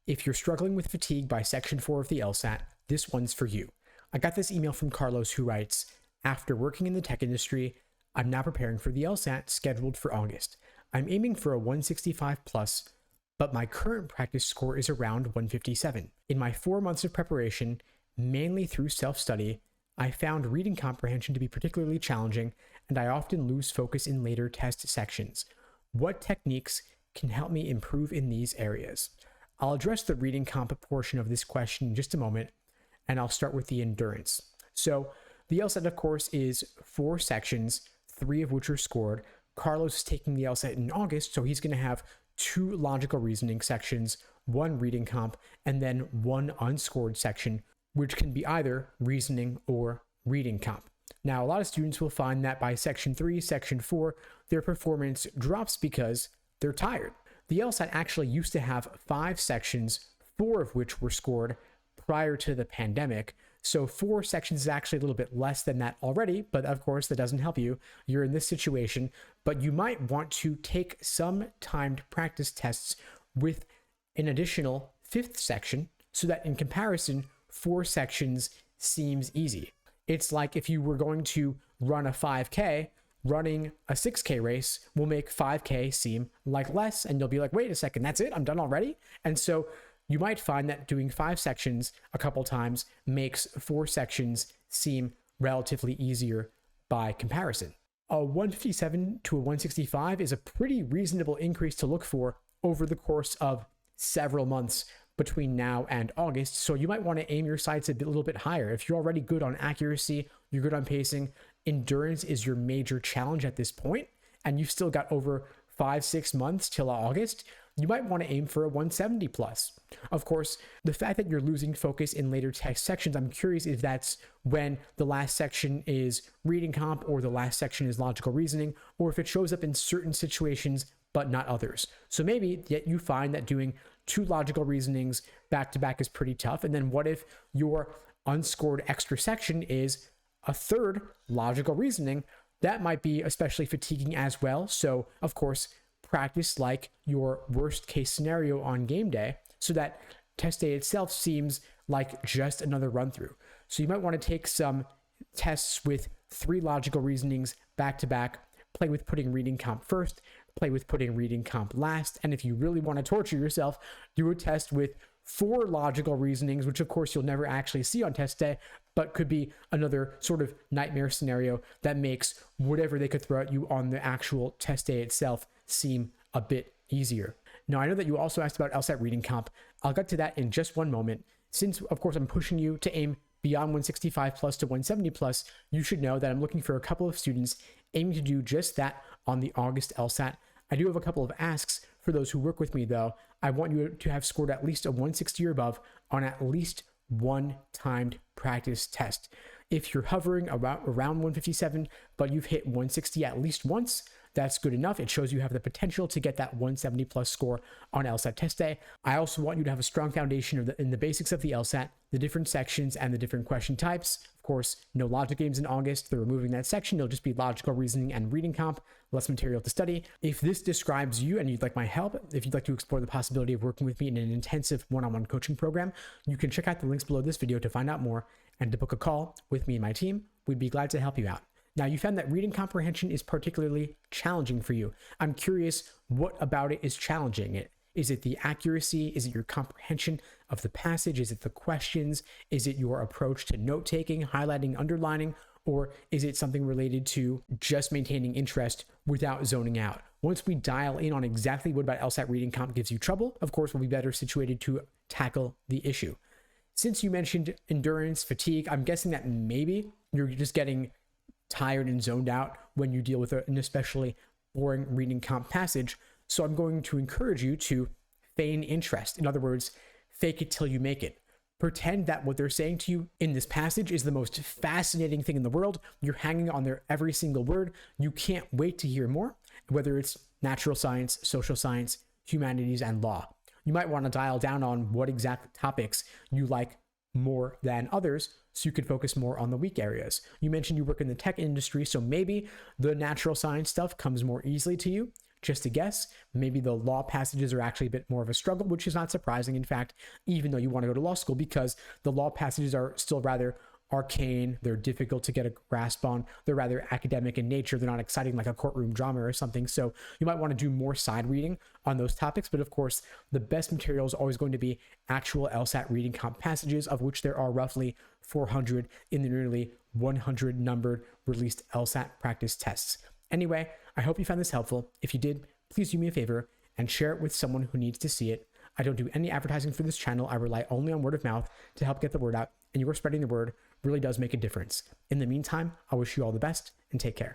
If you're struggling with fatigue by section 4 of the LSAT, this one's for you. I got this email from Carlos who writes, after working in the tech industry, I'm now preparing for the LSAT scheduled for August. I'm aiming for a 165 plus, but my current practice score is around 157. In my 4 months of preparation, mainly through self-study, I found reading comprehension to be particularly challenging, and I often lose focus in later test sections. What techniques can help me improve in these areas? I'll address the reading comp portion of this question in just a moment, and I'll start with the endurance. So the LSAT, of course, is 4 sections, 3 of which are scored. Carlos is taking the LSAT in August, so he's going to have 2 logical reasoning sections, 1 reading comp, and then 1 unscored section, which can be either reasoning or reading comp. Now, a lot of students will find that by section 3, section 4, their performance drops because they're tired. The LSAT actually used to have 5 sections, 4 of which were scored prior to the pandemic. So 4 sections is actually a little bit less than that already, but of course that doesn't help you. You're in this situation, but you might want to take some timed practice tests with an additional 5th section so that in comparison, 4 sections seems easy. It's like if you were going to run a 5K, running a 6K race will make 5K seem like less, and you'll be like, wait a second, that's it? I'm done already? And so you might find that doing 5 sections a couple times makes 4 sections seem relatively easier by comparison. A 157 to a 165 is a pretty reasonable increase to look for over the course of several months between now and August. So you might want to aim your sights a little bit higher. If you're already good on accuracy, you're good on pacing, endurance is your major challenge at this point, and you've still got over 5-6 months till August, you might want to aim for a 170 plus. Of course, the fact that you're losing focus in later text sections, I'm curious if that's when the last section is reading comp or the last section is logical reasoning, or if it shows up in certain situations but not others. So maybe yet you find that doing 2 logical reasonings back to back is pretty tough. And then what if your unscored extra section is a 3rd logical reasoning? That might be especially fatiguing as well. So of course, practice like your worst case scenario on game day so that test day itself seems like just another run through. So you might want to take some tests with 3 logical reasonings back to back, play with putting reading comp first, play with putting reading comp last. And if you really want to torture yourself, do a test with 4 logical reasonings, which of course you'll never actually see on test day, but could be another sort of nightmare scenario that makes whatever they could throw at you on the actual test day itself seem a bit easier. Now, I know that you also asked about LSAT reading comp. I'll get to that in just one moment. Since, of course, I'm pushing you to aim beyond 165 plus to 170 plus, you should know that I'm looking for a couple of students aiming to do just that on the August LSAT. I do have a couple of asks for those who work with me, though. I want you to have scored at least a 160 or above on at least 1 timed practice test. If you're hovering around 157, but you've hit 160 at least once, that's good enough. It shows you have the potential to get that 170 plus score on LSAT test day. I also want you to have a strong foundation in the basics of the LSAT, the different sections and the different question types. Of course, no logic games in August. They're removing that section. It'll just be logical reasoning and reading comp, less material to study. If this describes you and you'd like my help, if you'd like to explore the possibility of working with me in an intensive one-on-one coaching program, you can check out the links below this video to find out more and to book a call with me and my team. We'd be glad to help you out. Now, you found that reading comprehension is particularly challenging for you. I'm curious, what about it is challenging it? Is it the accuracy? Is it your comprehension of the passage? Is it the questions? Is it your approach to note-taking, highlighting, underlining? Or is it something related to just maintaining interest without zoning out? Once we dial in on exactly what about LSAT reading comp gives you trouble, of course, we'll be better situated to tackle the issue. Since you mentioned endurance, fatigue, I'm guessing that maybe you're just getting tired and zoned out when you deal with an especially boring reading comp passage. So I'm going to encourage you to feign interest. In other words, fake it till you make it. Pretend that what they're saying to you in this passage is the most fascinating thing in the world. You're hanging on their every single word. You can't wait to hear more, whether it's natural science, social science, humanities, and law. You might want to dial down on what exact topics you like more than others, so you could focus more on the weak areas. You mentioned you work in the tech industry, so maybe the natural science stuff comes more easily to you. just a guess. Maybe the law passages are actually a bit more of a struggle, which is not surprising, in fact, even though you want to go to law school, because the law passages are still rather arcane, they're difficult to get a grasp on, they're rather academic in nature, they're not exciting like a courtroom drama or something. So you might want to do more side reading on those topics. But of course, the best material is always going to be actual LSAT reading comp passages, of which there are roughly 400 in the nearly 100 numbered released LSAT practice tests. Anyway, I hope you found this helpful. If you did, please do me a favor and share it with someone who needs to see it. I don't do any advertising for this channel. I rely only on word of mouth to help get the word out, and your spreading the word really does make a difference. In the meantime, I wish you all the best and take care.